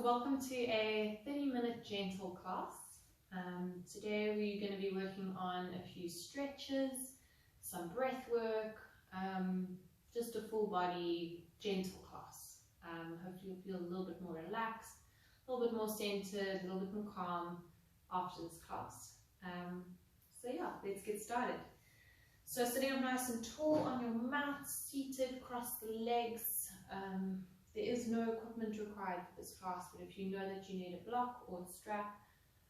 So welcome to a 30-minute gentle class. Today we're going to be working on a few stretches, some breath work, just a full body gentle class. Hopefully you'll feel a little bit more relaxed, a little bit more centered, a little bit more calm after this class. So yeah, let's get started. So sitting up nice and tall on your mat, seated, cross the legs. There is no equipment required for this class, but if you know that you need a block or a strap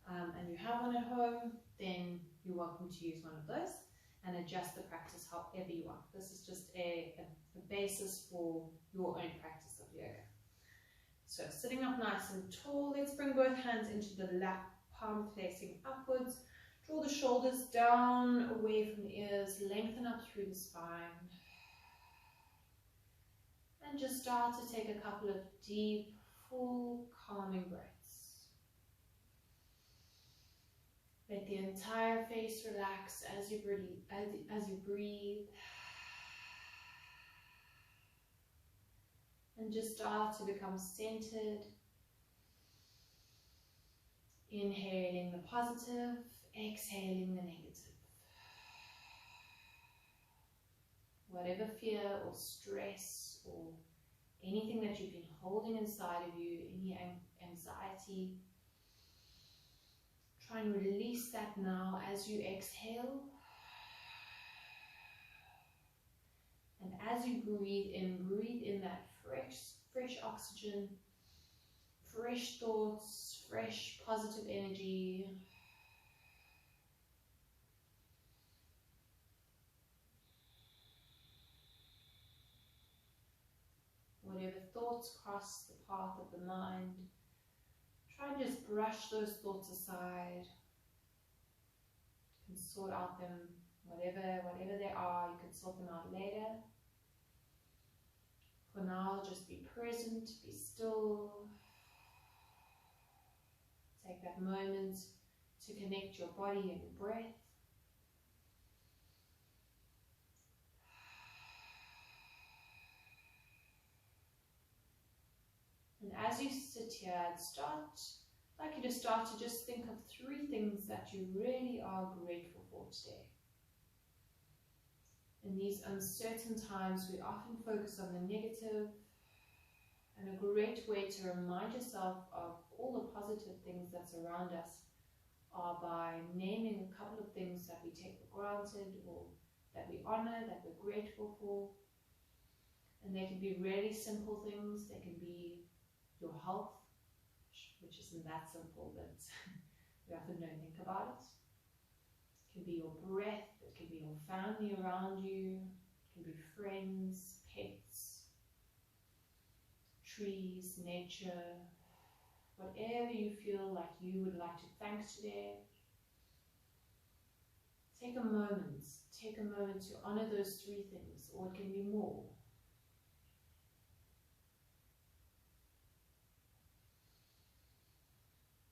and you have one at home, then you're welcome to use one of those and adjust the practice however you want. This is just a basis for your own practice of yoga. So sitting up nice and tall, let's bring both hands into the lap, palm facing upwards. Draw the shoulders down, away from the ears, lengthen up through the spine. And just start to take a couple of deep, full, calming breaths. Let the entire face relax as you breathe. And just start to become centered. Inhaling the positive, exhaling the negative. Whatever fear or stress or anything that you've been holding inside of you, any anxiety, try and release that now as you exhale. And as you breathe in that fresh oxygen, fresh thoughts, fresh positive energy. Whatever thoughts cross the path of the mind, try and just brush those thoughts aside. You can sort out them, whatever they are, you can sort them out later. For now, just be present, be still. Take that moment to connect your body and your breath. And as you sit here, I'd like you to start to just think of 3 things that you really are grateful for today. In these uncertain times, we often focus on the negative, and a great way to remind yourself of all the positive things that's around us are by naming a couple of things that we take for granted or that we honor, that we're grateful for. And they can be really simple things. They can be your health, which isn't that simple, but we often don't think about it. It can be your breath, it can be your family around you, it can be friends, pets, trees, nature, whatever you feel like you would like to thank today. Take a moment to honor those 3 things, or it can be more.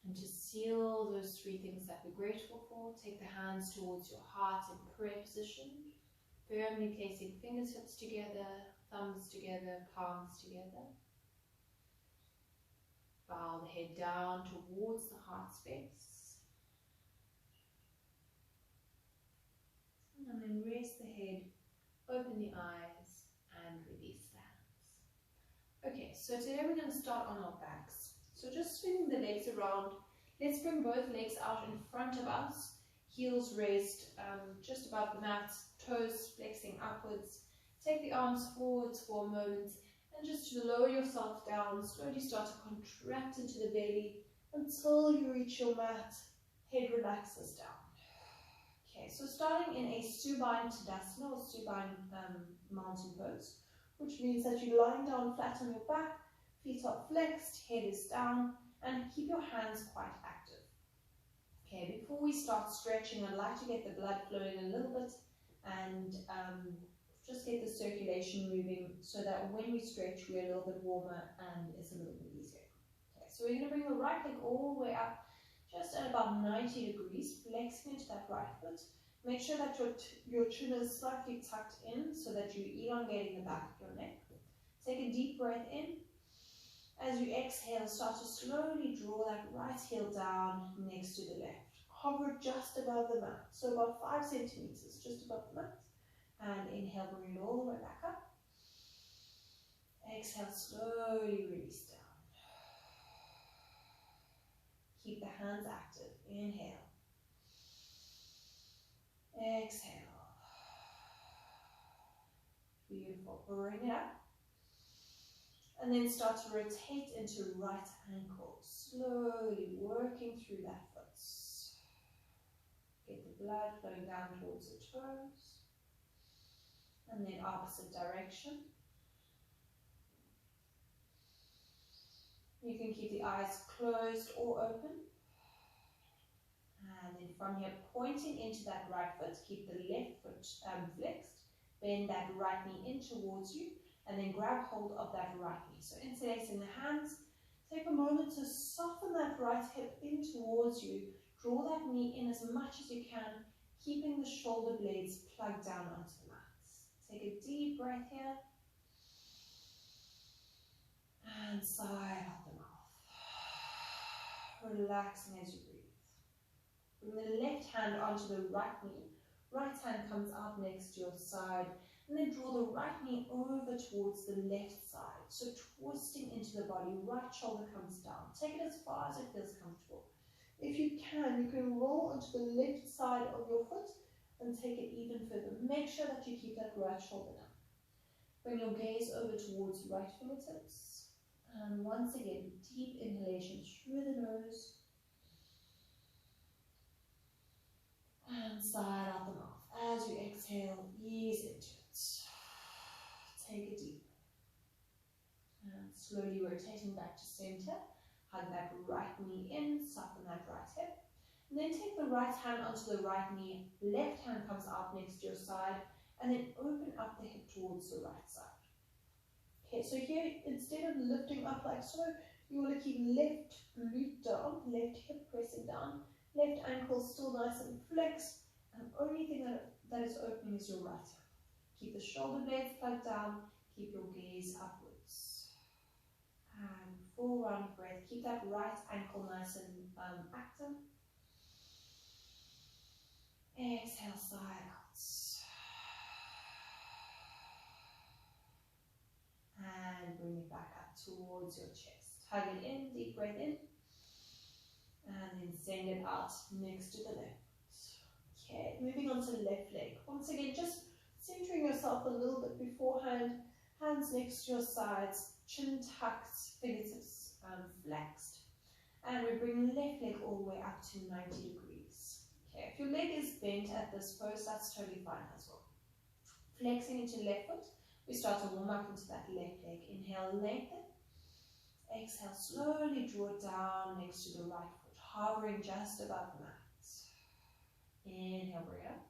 And to seal those 3 things that we're grateful for, take the hands towards your heart in prayer position, firmly placing fingertips together, thumbs together, palms together. Bow the head down towards the heart space. And then raise the head, open the eyes, and release the hands. Okay, so today we're going to start on our backs. So just swinging the legs around. Let's bring both legs out in front of us. Heels raised just above the mat, toes flexing upwards. Take the arms forwards for a moment and just to lower yourself down. Slowly start to contract into the belly until you reach your mat. Head relaxes down. Okay, so starting in a Supine Tadasana or Supine mountain pose, which means that you're lying down flat on your back. Feet are flexed, head is down, and keep your hands quite active. Okay, before we start stretching, I'd like to get the blood flowing a little bit and just get the circulation moving so that when we stretch, we're a little bit warmer and it's a little bit easier. Okay, so we're going to bring the right leg all the way up, just at about 90 degrees, flexing into that right foot. Make sure that your chin is slightly tucked in so that you're elongating the back of your neck. Take a deep breath in. As you exhale, start to slowly draw that right heel down next to the left. Hover just above the mat, so about 5 centimeters, just above the mat. And inhale, bring it all the way back up. Exhale, slowly release down. Keep the hands active. Inhale. Exhale. Beautiful. Bring it up. And then start to rotate into right ankle. Slowly working through that foot. Get the blood flowing down towards the toes. And then opposite direction. You can keep the eyes closed or open. And then from here, pointing into that right foot, keep the left foot flexed. Bend that right knee in towards you. And then grab hold of that right knee. So interlacing the hands. Take a moment to soften that right hip in towards you. Draw that knee in as much as you can, keeping the shoulder blades plugged down onto the mat. Take a deep breath here. And sigh out the mouth. Relaxing as you breathe. Bring the left hand onto the right knee. Right hand comes out next to your side. And then draw the right knee over towards the left side. So twisting into the body, right shoulder comes down. Take it as far as it feels comfortable. If you can roll onto the left side of your foot and take it even further. Make sure that you keep that right shoulder down. Bring your gaze over towards right fingertips. And once again, deep inhalation through the nose. And sigh out the mouth. As you exhale, ease into it. Take a deep breath. And slowly rotating back to center. Hug that right knee in, soften that right hip. And then take the right hand onto the right knee. Left hand comes out next to your side. And then open up the hip towards the right side. Okay, so here, instead of lifting up like so, you want to keep left glute down, left hip pressing down, left ankle still nice and flexed, and the only thing that is opening is your right hip. Keep the shoulder blades plugged down, keep your gaze upwards. And full round breath, keep that right ankle nice and active. Exhale, sigh out. And bring it back up towards your chest. Hug it in, deep breath in. And then send it out next to the left. Okay, moving on to the left leg. Once again, just centering yourself a little bit beforehand. Hands next to your sides, chin tucked, fingertips flexed. And we bring left leg all the way up to 90 degrees. Okay, if your leg is bent at this pose, that's totally fine as well. Flexing into left foot. We start to warm up into that left leg. Inhale, lengthen. Exhale, slowly draw it down next to the right foot, hovering just above the mat. Inhale, bring it up.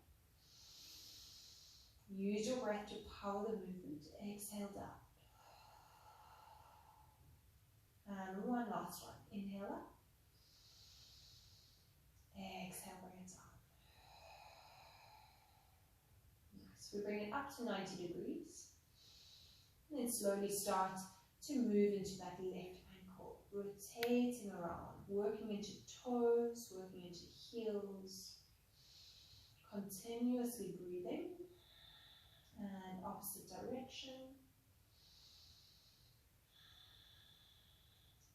Use your breath to power the movement. Exhale, down. And one last one. Inhale up. Exhale, bring it down. Nice. We bring it up to 90 degrees. And then slowly start to move into that left ankle, rotating around, working into toes, working into heels, continuously breathing, and opposite direction.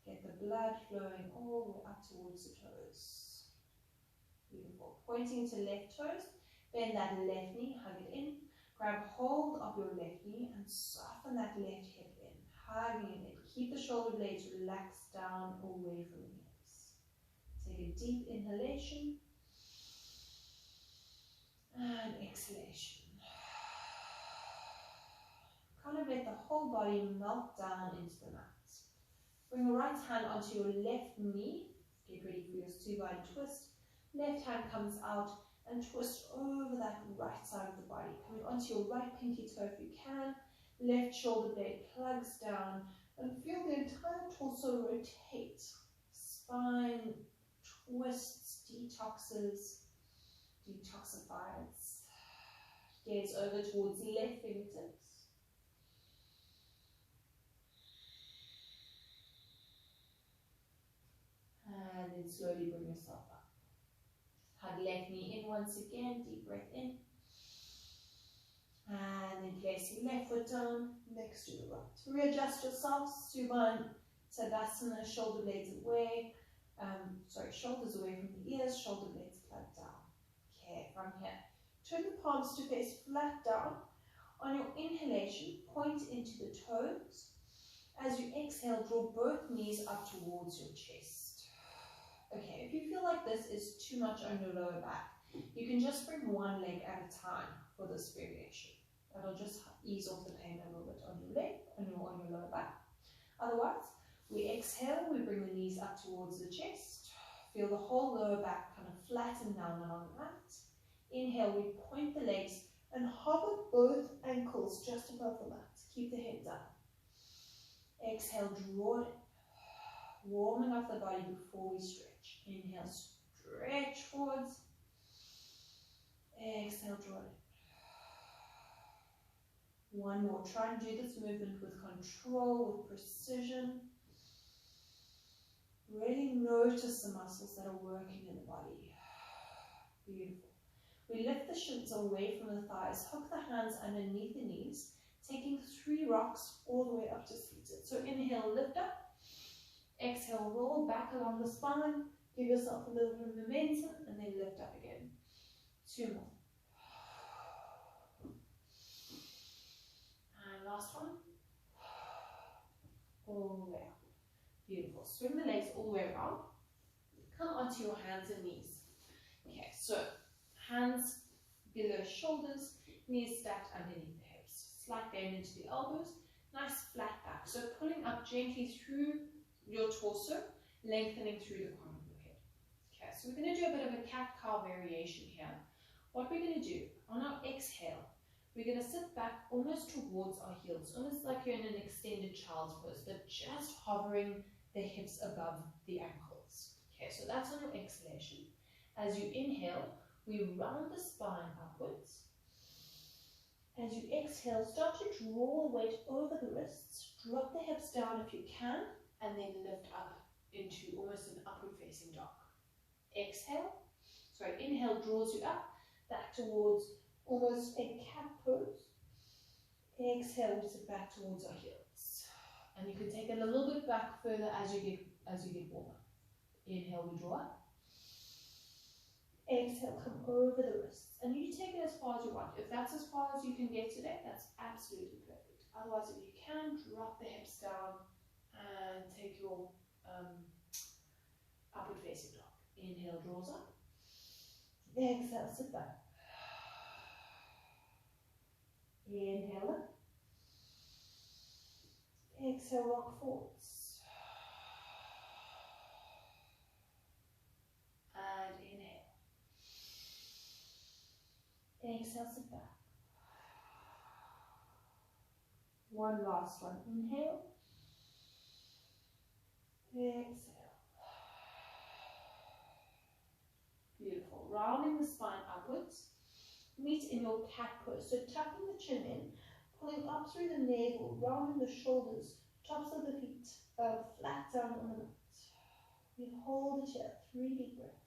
Get the blood flowing all the way up towards the toes. Beautiful. Pointing to left toes, bend that left knee, hug it in. Grab hold of your left knee and soften that left hip in, hugging it in. Keep the shoulder blades relaxed down away from the hips. Take a deep inhalation and exhalation. Kind of let the whole body melt down into the mat. Bring your right hand onto your left knee. Get ready for your two-body twist. Left hand comes out and twist over that right side of the body. Coming onto your right pinky toe if you can. Left shoulder blade plugs down and feel the entire torso rotate. Spine twists, detoxifies. Gaze over towards left fingertips. slowly bring yourself up. Hug left knee in once again, deep breath in. And then place your left foot down next to the right. Readjust yourself, Subhan Tadasana, shoulder blades away. Shoulders away from the ears, shoulder blades flat down. Okay, from here, turn the palms to face flat down. On your inhalation, point into the toes. As you exhale, draw both knees up towards your chest. Okay, if you feel like this is too much on your lower back, you can just bring one leg at a time for this variation. That'll just ease off the pain a little bit on your leg, on your lower back. Otherwise, we exhale, we bring the knees up towards the chest. Feel the whole lower back kind of flatten down along that. Inhale, we point the legs and hover both ankles just above the mat. Keep the head down. Exhale, draw it in. Warming up the body before we stretch. Inhale, stretch forwards. Exhale, draw it in. One more. Try and do this movement with control, with precision. Really notice the muscles that are working in the body. Beautiful. We lift the shins away from the thighs, hook the hands underneath the knees, taking 3 rocks all the way up to seated. So inhale, lift up. Exhale, roll back along the spine. Give yourself a little bit of momentum and then lift up again. 2 more. And last one. All the way up. Beautiful. Swing the legs all the way around. Come onto your hands and knees. Okay, so hands below shoulders, knees stacked underneath the hips. Slight bend into the elbows, nice flat back. So pulling up gently through your torso, lengthening through the crown of your head. Okay, so we're going to do a bit of a cat-cow variation here. What we're going to do, on our exhale, we're going to sit back almost towards our heels, almost like you're in an extended child's pose, but just hovering the hips above the ankles. Okay, so that's on your exhalation. As you inhale, we round the spine upwards. As you exhale, start to draw the weight over the wrists, drop the hips down if you can, and then lift up into almost an upward facing dog. Inhale draws you up, back towards almost a cat pose. Exhale, we sit back towards our heels. And you can take it a little bit back further as you get warmer. Inhale, we draw up. Exhale, come over the wrists. And you take it as far as you want. If that's as far as you can get today, that's absolutely perfect. Otherwise, if you can, drop the hips down and take your upward facing dog. Inhale, draws up. Exhale, sit back. Inhale up. Exhale, rock forwards. And inhale. Exhale, sit back. One last one. Inhale. Exhale. Beautiful. Rounding the spine upwards. Meet in your cat pose. So tucking the chin in, pulling up through the navel, rounding the shoulders, tops of the feet, flat down on the mat. We hold it here. 3 deep breaths.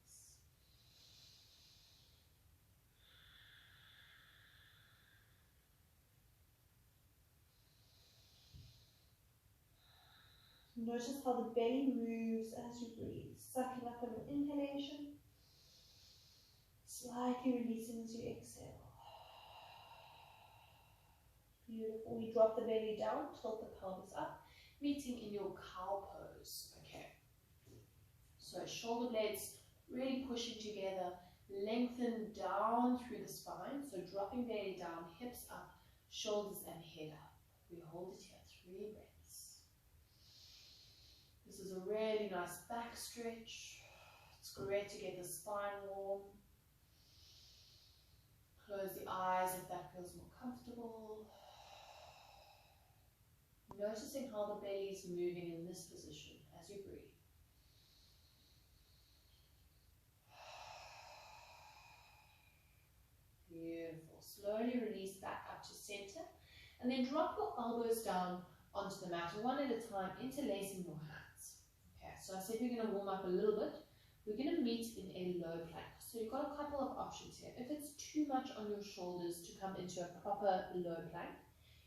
Notice how the belly moves as you breathe, sucking up on your inhalation, slightly releasing as you exhale. Beautiful. We drop the belly down, tilt the pelvis up, meeting in your cow pose. Okay. So shoulder blades really pushing together, lengthen down through the spine. So dropping belly down, hips up, shoulders and head up. We hold it here. 3 breaths. This is a really nice back stretch. It's great to get the spine warm. Close the eyes if that feels more comfortable. Noticing how the belly is moving in this position as you breathe. Beautiful. Slowly release back up to center and then drop your elbows down onto the mat, one at a time, interlacing your hands. Okay, so I said we're going to warm up a little bit we're going to meet in a low plank. So you've got a couple of options here. If it's too much on your shoulders to come into a proper low plank,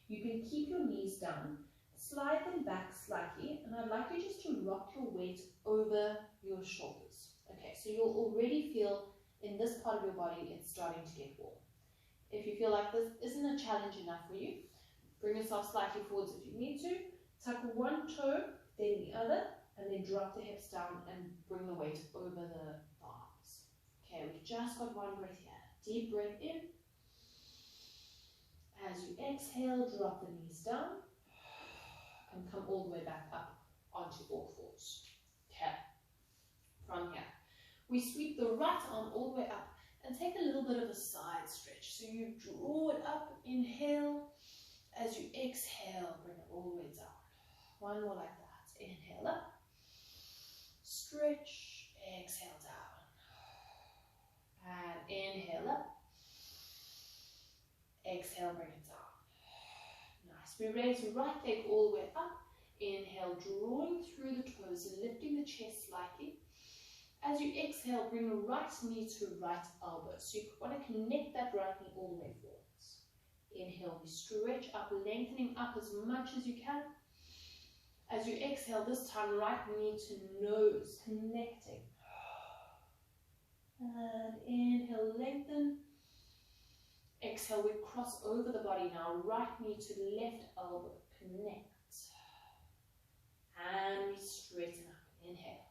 you can keep your knees down, slide them back slightly, and I'd like you just to rock your weight over your shoulders. Okay, so you'll already feel in this part of your body it's starting to get warm. If you feel like this isn't a challenge enough for you, bring yourself slightly forwards if you need to, tuck one toe, then the other, and then drop the hips down and bring the weight over the arms. Okay, we've just got one breath here. Deep breath in. As you exhale, drop the knees down and come all the way back up onto all fours. Okay, from here, we sweep the right arm all the way up and take a little bit of a side stretch. So you draw it up, inhale. As you exhale, bring it all the way down. One more like that. Inhale up, stretch, exhale down. And inhale up, exhale, bring it down. Nice. We raise the right leg all the way up. Inhale, drawing through the toes, lifting the chest slightly. As you exhale, bring the right knee to right elbow. So you want to connect that right knee all the way forwards. Inhale, we stretch up, lengthening up as much as you can. As you exhale, this time right knee to nose, connecting. And inhale, lengthen. Exhale, we cross over the body now. Right knee to left elbow, connect. And we straighten up. Inhale.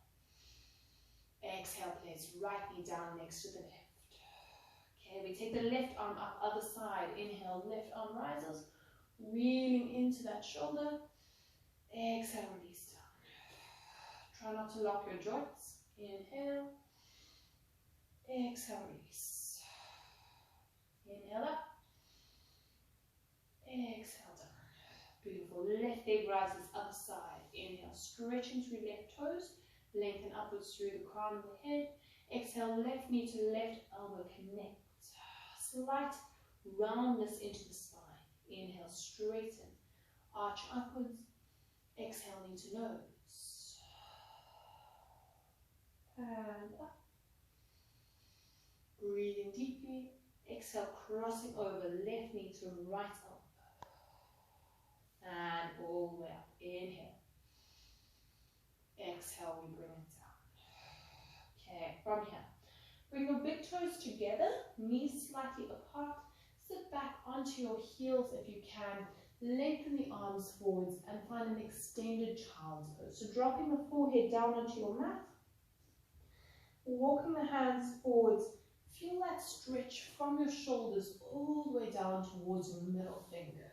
Exhale, place right knee down next to the left. Okay, we take the left arm up, other side. Inhale, left arm rises, reeling into that shoulder. Exhale, release down. Try not to lock your joints. Inhale. Exhale, release. Inhale up. Exhale down. Beautiful. Left leg rises, other side. Inhale, stretching through left toes. Lengthen upwards through the crown of the head. Exhale, left knee to left elbow, connect. Slight roundness into the spine. Inhale, straighten. Arch upwards. Exhale, knee to nose. And up. Breathing deeply. Exhale, crossing over, left knee to right elbow. And all the way up. Inhale. Exhale, we bring it down. Okay, from here, bring your big toes together, knees slightly apart. Sit back onto your heels if you can. Lengthen the arms forwards and find an extended child's pose. So dropping the forehead down onto your mat. Walking the hands forwards. Feel that stretch from your shoulders all the way down towards your middle finger.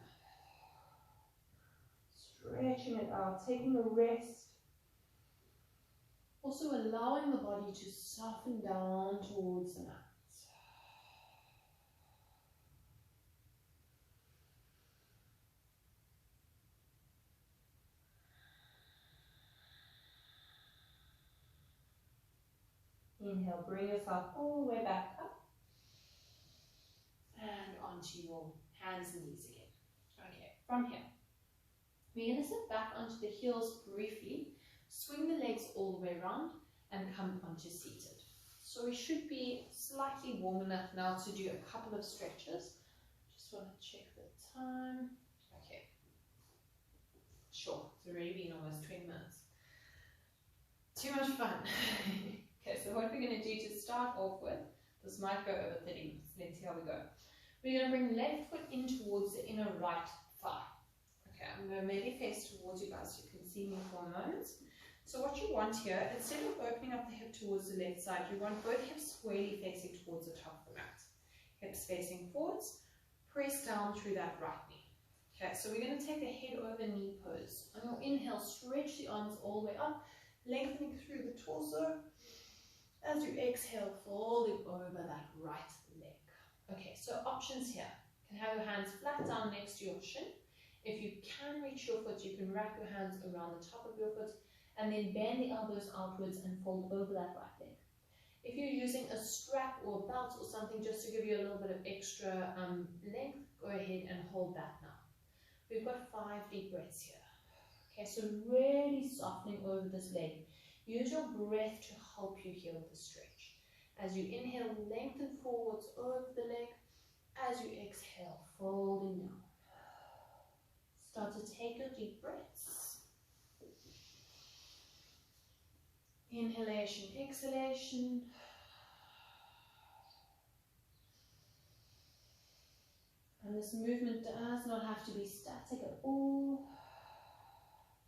Stretching it out, taking a rest. Also allowing the body to soften down towards the mat. Inhale, bring yourself all the way back up. And onto your hands and knees again. Okay, from here, we're going to sit back onto the heels briefly. Swing the legs all the way around and come onto seated. So we should be slightly warm enough now to do a couple of stretches. Just want to check the time. Okay. Sure, it's already been almost 20 minutes. Too much fun. Okay, so what we're going to do to start off with, this might go over 30 minutes. Let's see how we go. We're going to bring left foot in towards the inner right thigh. Okay, I'm going to maybe face towards you guys so you can see me for a moment. So what you want here, instead of opening up the hip towards the left side, you want both hips squarely facing towards the top of the mat. Hips facing forwards, press down through that right knee. Okay, so we're going to take the head over knee pose. On your inhale, stretch the arms all the way up, lengthening through the torso. As you exhale, folding over that right leg. Okay, so options here. You can have your hands flat down next to your shin. If you can reach your foot, you can wrap your hands around the top of your foot and then bend the elbows outwards and fold over that right leg. If you're using a strap or a belt or something just to give you a little bit of extra length, go ahead and hold that now. We've got 5 deep breaths here. Okay, so really softening over this leg. Use your breath to help you heal the stretch. As you inhale, lengthen forwards over the leg. As you exhale, folding down. Start to take your deep breaths. Inhalation, exhalation. And this movement does not have to be static at all.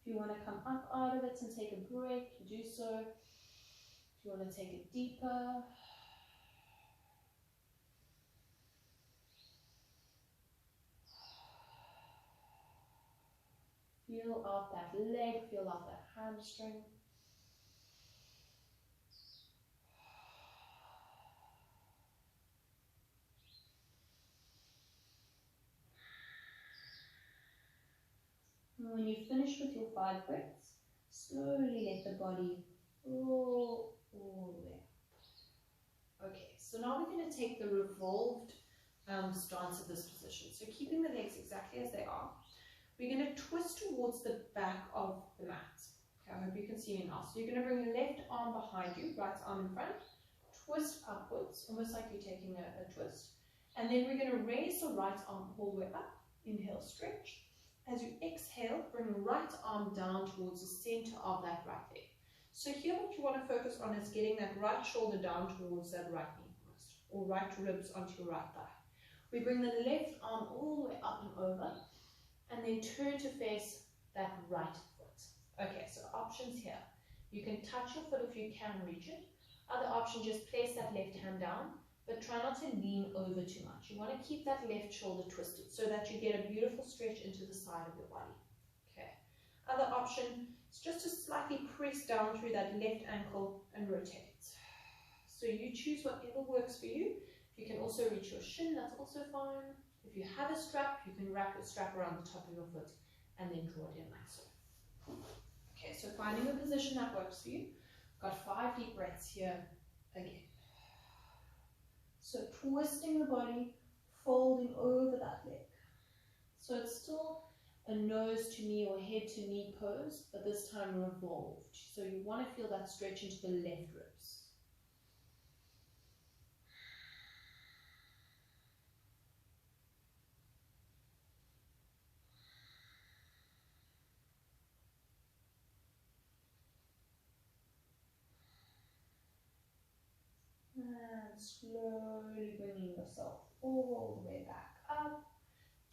If you want to come up out of it and take a break, you do so. If you want to take it deeper. Feel out that leg, feel out that hamstring. And when you finish with your 5 breaths, slowly let the body roll all the way up. Okay, so now we're going to take the revolved stance of this position. So keeping the legs exactly as they are, we're going to twist towards the back of the mat. Okay, I hope you can see me now. So you're going to bring your left arm behind you, right arm in front, twist upwards, almost like you're taking a twist. And then we're going to raise the right arm all the way up. Inhale, stretch. As you exhale, bring the right arm down towards the center of that right leg. So here what you want to focus on is getting that right shoulder down towards that right knee almost, or right ribs onto your right thigh. We bring the left arm all the way up and over, and then turn to face that right foot. Okay, so options here. You can touch your foot if you can reach it. Other option, just place that left hand down, but try not to lean over too much. You want to keep that left shoulder twisted so that you get a beautiful stretch into the side of your body. Okay. Other option is just to slightly press down through that left ankle and rotate. So you choose whatever works for you. You can also reach your shin, that's also fine. If you have a strap, you can wrap your strap around the top of your foot and then draw it in like so. Okay, so finding a position that works for you. Got 5 deep breaths here again. So twisting the body, folding over that leg. So it's still a nose to knee or head to knee pose, but this time revolved. So you want to feel that stretch into the left ribs. And slowly bringing yourself all the way back up.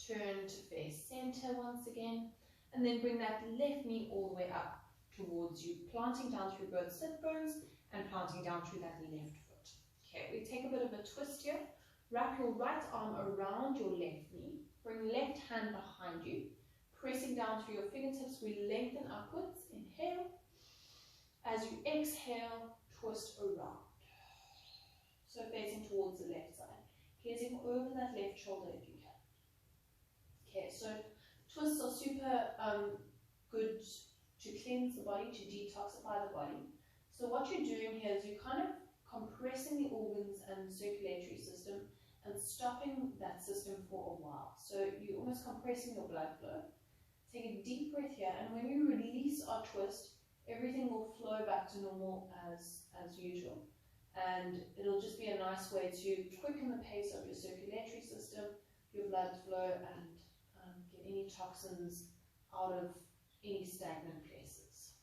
Turn to face center once again. And then bring that left knee all the way up towards you, planting down through both sit bones and planting down through that left foot. Okay, we take a bit of a twist here. Wrap your right arm around your left knee. Bring left hand behind you. Pressing down through your fingertips, we lengthen upwards. Inhale. As you exhale, twist around. So facing towards the left side. Gazing over that left shoulder if you can. Okay, so twists are super good to cleanse the body, to detoxify the body. So what you're doing here is you're kind of compressing the organs and circulatory system and stopping that system for a while. So you're almost compressing your blood flow. Take a deep breath here, and when we release our twist, everything will flow back to normal as usual. And it'll just be a nice way to quicken the pace of your circulatory system, your blood flow, and get any toxins out of any stagnant places.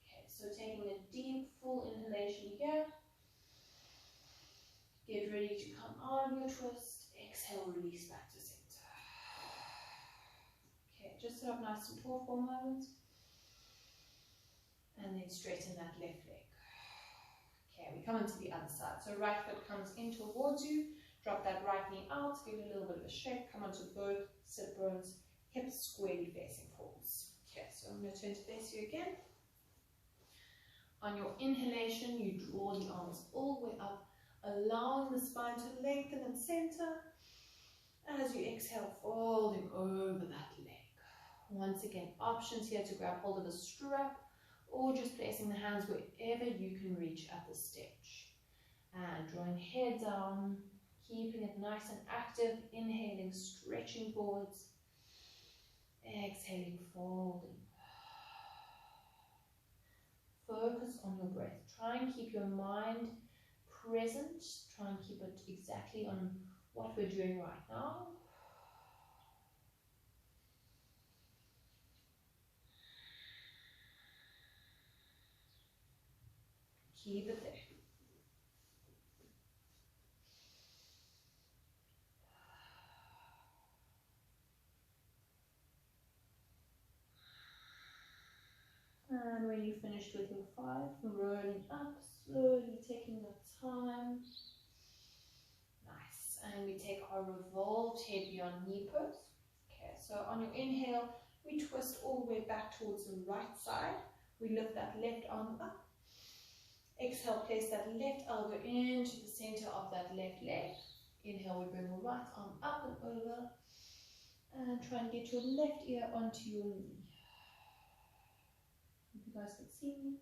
Okay, so taking a deep, full inhalation here. Get ready to come out of your twist. Exhale, release back to center. Okay, just sit up nice and tall for a moment. And then straighten that left leg. Okay, we come into the other side. So right foot comes in towards you. Drop that right knee out. Give it a little bit of a shake. Come onto both sit bones. Hips squarely facing forwards. Okay, so I'm going to turn to face you again. On your inhalation, you draw the arms all the way up, allowing the spine to lengthen and center. As you exhale, folding over that leg. Once again, options here to grab hold of a strap or just placing the hands wherever you can reach at this stage. And drawing head down, keeping it nice and active, inhaling, stretching forwards. Exhaling, folding. focus on your breath. Try and keep your mind present. Try and keep it exactly on what we're doing right now. Keep it there. And when you're finished with your 5, rolling up, slowly taking your time. Nice. And we take our revolved head beyond knee pose. Okay, so on your inhale, we twist all the way back towards the right side. We lift that left arm up. Exhale, place that left elbow into the center of that left leg. Inhale, we bring the right arm up and over. And try and get your left ear onto your knee. If you guys can see me.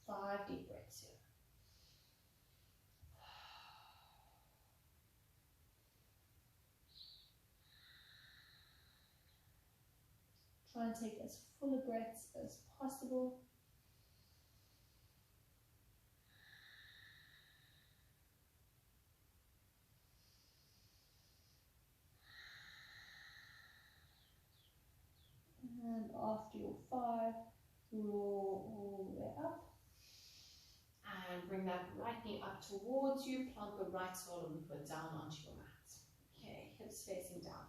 5 deep breaths here. Try and take as full a breaths as possible. And after your 5, roll all the way up. And bring that right knee up towards you. Plant the right sole of the foot down onto your mat. Okay, hips facing down.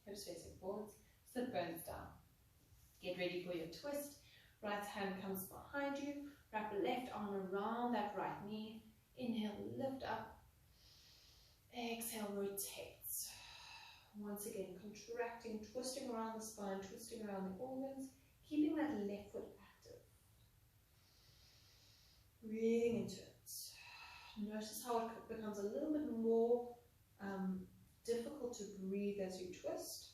Hips facing forwards. Sit bones down. Get ready for your twist. Right hand comes behind you. Wrap the left arm around that right knee. Inhale, lift up. Exhale, rotate. Once again, contracting, twisting around the spine, twisting around the organs, keeping that left foot active. Breathing into it. Notice how it becomes a little bit more difficult to breathe as you twist.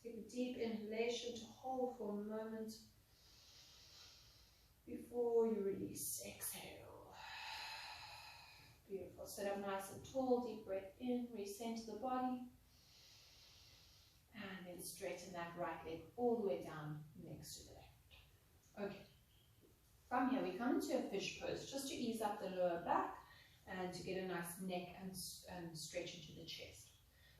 Take a deep inhalation to hold for a moment before you release. Exhale. Beautiful. Sit up nice and tall. Deep breath in. Recenter the body. And then straighten that right leg all the way down next to the left. Okay. From here we come into a fish pose just to ease up the lower back and to get a nice neck and stretch into the chest.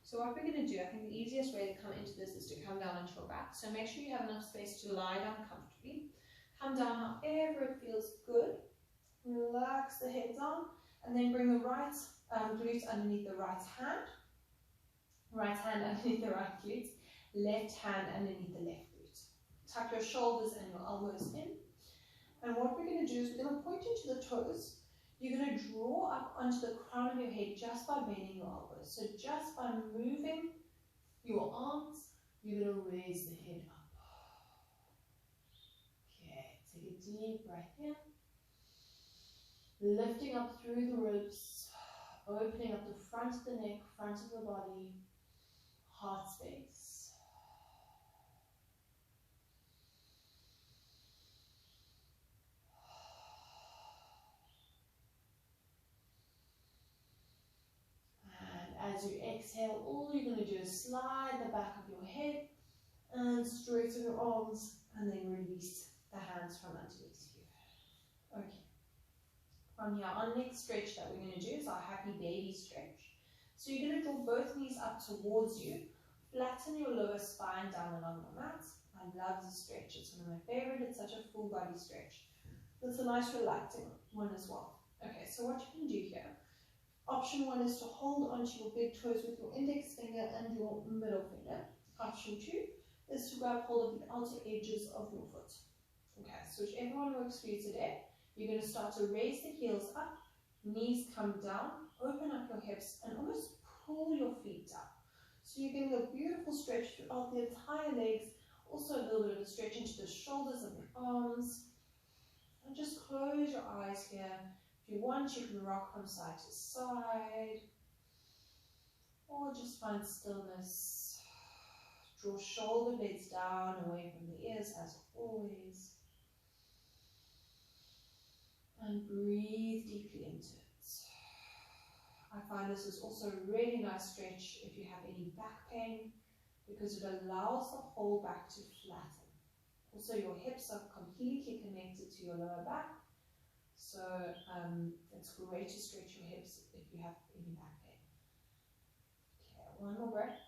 So what we're going to do, I think the easiest way to come into this is to come down onto your back. So make sure you have enough space to lie down comfortably. Come down however it feels good. Relax the head down and then bring the right glute underneath the right hand. Right hand underneath the right glute. Left hand underneath the left glute. Tuck your shoulders and your elbows in. And what we're going to do is we're going to point into the toes. You're going to draw up onto the crown of your head just by bending your elbows. So just by moving your arms, you're going to raise the head up. Okay, take a deep breath in. Lifting up through the ribs, opening up the front of the neck, front of the body, heart space. And as you exhale, all you're going to do is slide the back of your head and straighten your arms and then release the hands from underneath you. Okay. From here, our next stretch that we're going to do is our happy baby stretch. So you're going to draw both knees up towards you, flatten your lower spine down along the mat. I love this stretch, it's one of my favorite, it's such a full body stretch. It's a nice relaxing one as well. Okay, so what you can do here, option 1 is to hold onto your big toes with your index finger and your middle finger. Option 2 is to grab hold of the outer edges of your foot. Okay, so whichever one works for you today. You're going to start to raise the heels up, knees come down, open up your hips and almost pull your feet up. So you're getting a beautiful stretch throughout the entire legs, also a little bit of a stretch into the shoulders and the arms. And just close your eyes here. If you want, you can rock from side to side or just find stillness. Draw shoulder blades down away from the ears as always. And breathe deeply into it. I find this is also a really nice stretch if you have any back pain, because it allows the whole back to flatten. Also, your hips are completely connected to your lower back, so it's great to stretch your hips if you have any back pain. Okay, one more breath.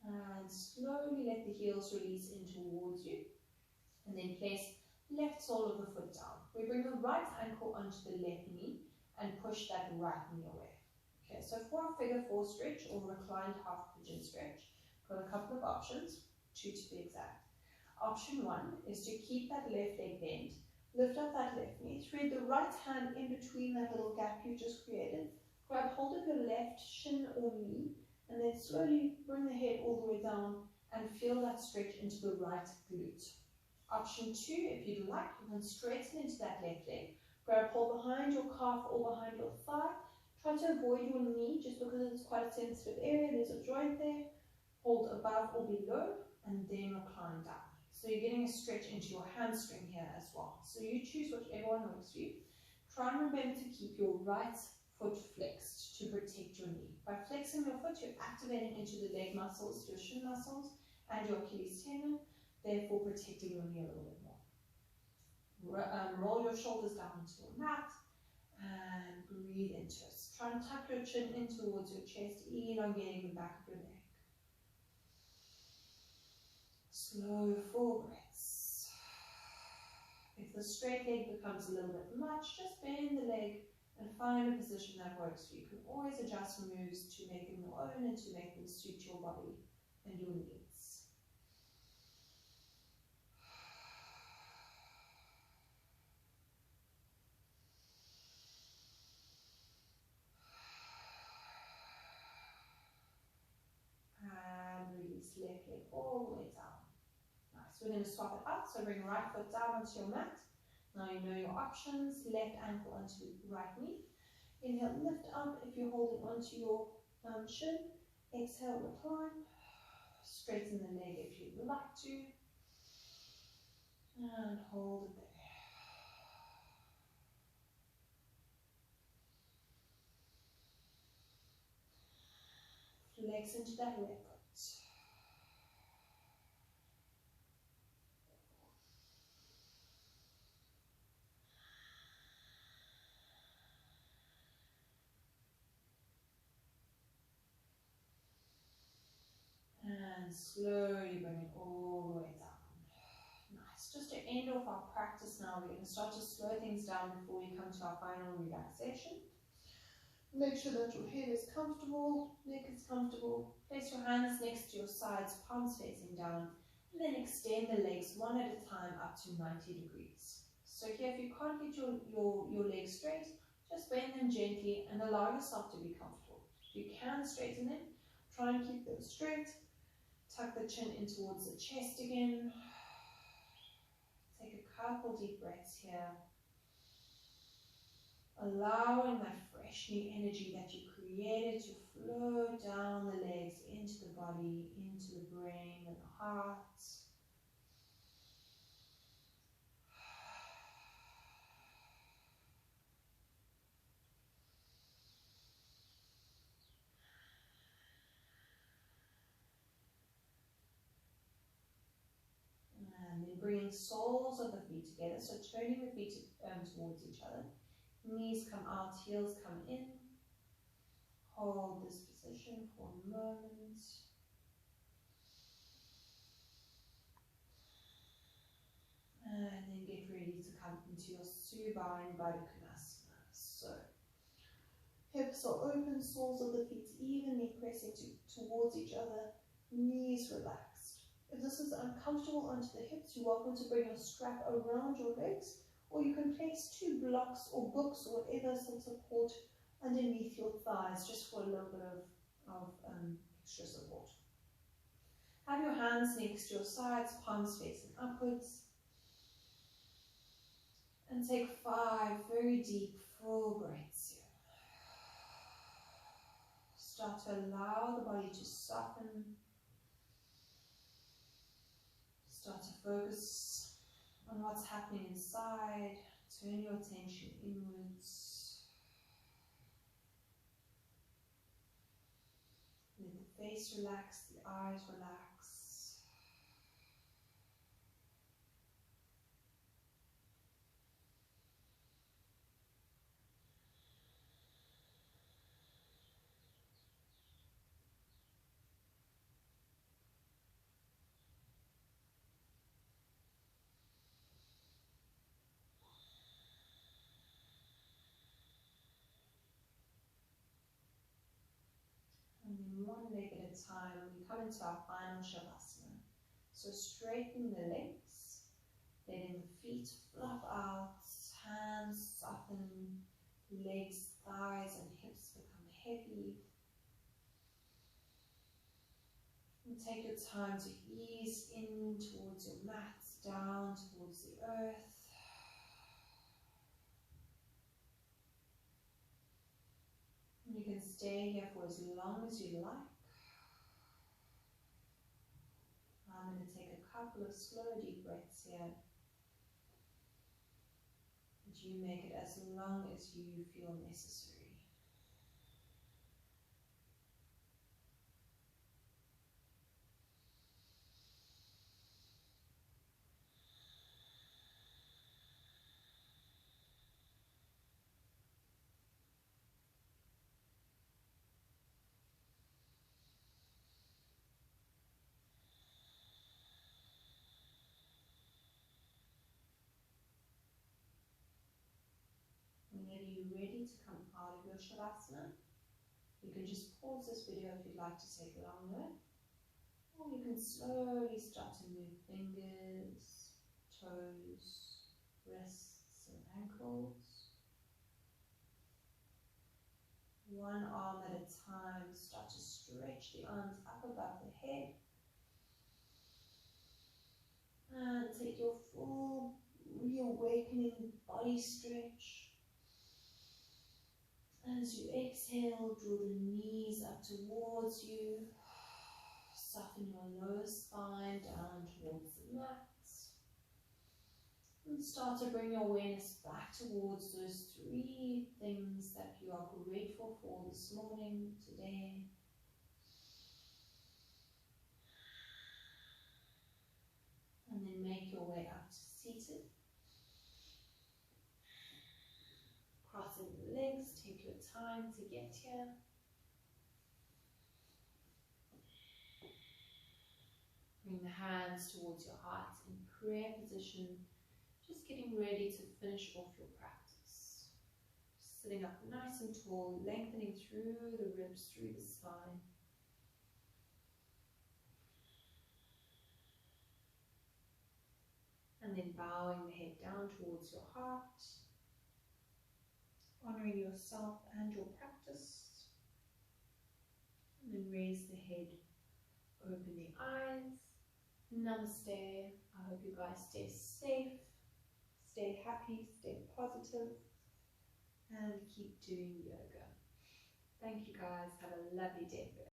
And slowly let the heels release in towards you. And then place left sole of the foot down. We bring the right ankle onto the left knee and push that right knee away. Okay, so for our figure 4 stretch or reclined half pigeon stretch, got a couple of options, 2 to be exact. Option 1 is to keep that left leg bent, lift up that left knee, thread the right hand in between that little gap you just created, grab hold of your left shin or knee, and then slowly bring the head all the way down and feel that stretch into the right glute. Option 2, if you'd like, you can straighten into that left leg, grab hold behind your calf or behind your thigh, try to avoid your knee just because it's quite a sensitive area, there's a joint there, hold above or below, and then recline down. So you're getting a stretch into your hamstring here as well. So you choose whichever one works for you. Try and remember to keep your right foot flexed to protect your knee. By flexing your foot, you're activating into the leg muscles, your shin muscles, and your Achilles tendon, therefore protecting your knee a little bit more. Roll your shoulders down into your mat and breathe into it. Try and tuck your chin in towards your chest, elongating the back of your neck. Slow 4 breaths. If the straight leg becomes a little bit much, just bend the leg and find a position that works for you. You can always adjust moves to make them your own and to make them suit your body and your needs. And release left leg all the way down. Nice. We're going to swap it up. So bring right foot down onto your mat. Now you know your options. Left ankle onto right knee. Inhale, lift up if you're holding onto your shin. Exhale, recline. Straighten the leg if you'd like to. And hold it there. Flex into that left foot. And slowly bring it all the way down. Nice. Just to end off our practice now, we're going to start to slow things down before we come to our final relaxation. Make sure that your head is comfortable, neck is comfortable. Place your hands next to your sides, palms facing down, and then extend the legs one at a time up to 90 degrees. So here, if you can't get your legs straight, just bend them gently and allow yourself to be comfortable. If you can straighten them, try and keep them straight. Tuck the chin in towards the chest again. Take a couple deep breaths here. Allowing that fresh new energy that you created to flow down the legs into the body, into the brain and the heart. And then bringing soles of the feet together, so turning the feet towards each other. Knees come out, heels come in. Hold this position for a moment. And then get ready to come into your Subhain Baddha Konasana. So, hips are open, soles of the feet evenly pressing towards each other, knees relaxed. If this is uncomfortable onto the hips, you're welcome to bring your strap around your legs, or you can place 2 blocks or books or whatever some support underneath your thighs, just for a little bit of extra support. Have your hands next to your sides, palms facing upwards. And take 5 very deep, full breaths here. Start to allow the body to soften. Start to focus on what's happening inside. Turn your attention inwards. Let the face relax, the eyes relax. And then one leg at a time, we come into our final Shavasana. So straighten the legs, letting the feet flop out, hands soften, legs, thighs and hips become heavy. And take your time to ease in towards your mat, down towards the earth. And you can stay here for as long as you like. I'm going to take a couple of slow deep breaths here. And you make it as long as you feel necessary. Whenever you're ready to come out of your Shavasana, you can just pause this video if you'd like to take longer, or you can slowly start to move fingers, toes, wrists and ankles. One arm at a time, start to stretch the arms up above the head. And take your full reawakening body stretch. As you exhale, draw the knees up towards you. Soften your lower spine down towards the mat. And start to bring your awareness back towards those three things that you are grateful for this morning, today. And then make your way up to seated. Crossing the legs, take your time to get here. Bring the hands towards your heart in prayer position, just getting ready to finish off your practice. Just sitting up nice and tall, lengthening through the ribs, through the spine. And then bowing the head down towards your heart, honoring yourself and your practice. And then raise the head, open the eyes. Namaste. I hope you guys stay safe, stay happy, stay positive, and keep doing yoga. Thank you guys. Have a lovely day.